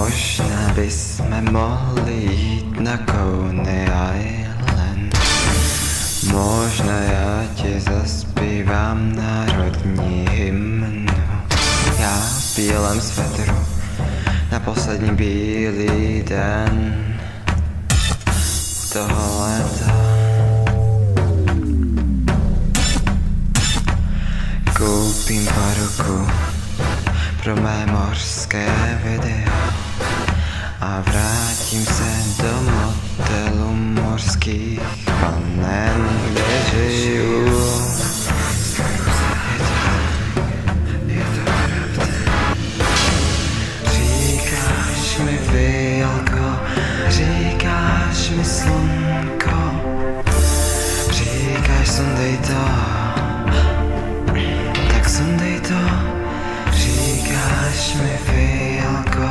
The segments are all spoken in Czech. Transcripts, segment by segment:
Možná by sme mohli jít na Coney Island. Možná já ti zaspívám národní hymnu. Já v bílém svetru na poslední bílý den toho léta. Koupím paruku pro mé mořské video a vrátím se do motelu mořských panen, kde žiju. Říkáš mi Fialko, říkáš mi slunko, říkáš sundej to, tak sundej to. Říkáš mi Fialko,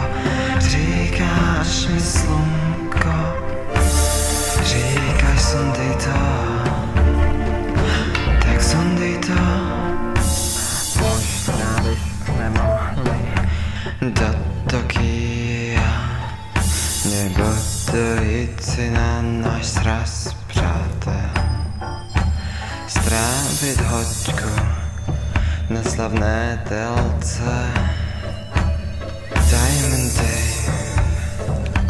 říkáš mi slunko, říkáš sundej to, tak sundej to. Možná bychom mohli do Tokia, nebo dojít si na náš sraz, přátel. Strávit hoďku na slavné telce Diamondy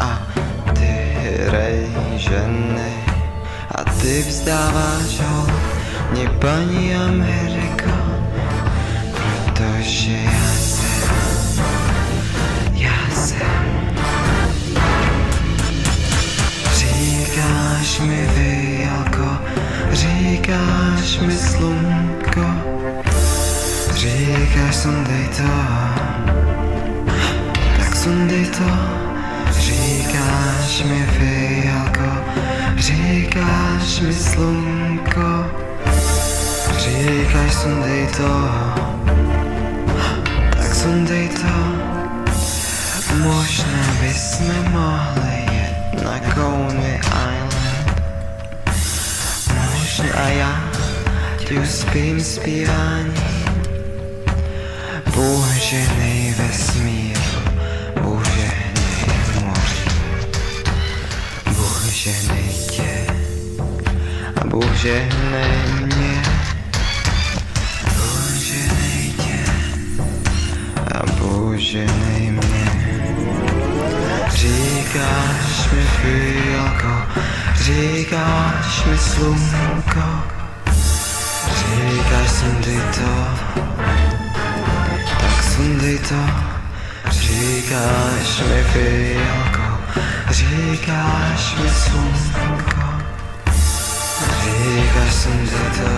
a ty rejženy a ty vzdáváš ho mě, paní Ameriko, protože já jsem říkáš mi Fialko, říkáš mi slunko, říkáš sundej to, tak sundej to. Říkáš mi Fialko, říkáš mi slunko, říkáš sundej to, tak sundej to. Možná bychom mohli jet na Coney Island. Možná já ti uspím zpívání. Bůženej vesmíru, bůženej moři, bůženej tě a bůženej mě. Bůženej tě a bůženej mě. Říkáš mi Fialko, říkáš mi slunko, říkáš sundej to, sundej to. Říkáš mi Fialko, říkáš mi slunko, říkáš sundej to.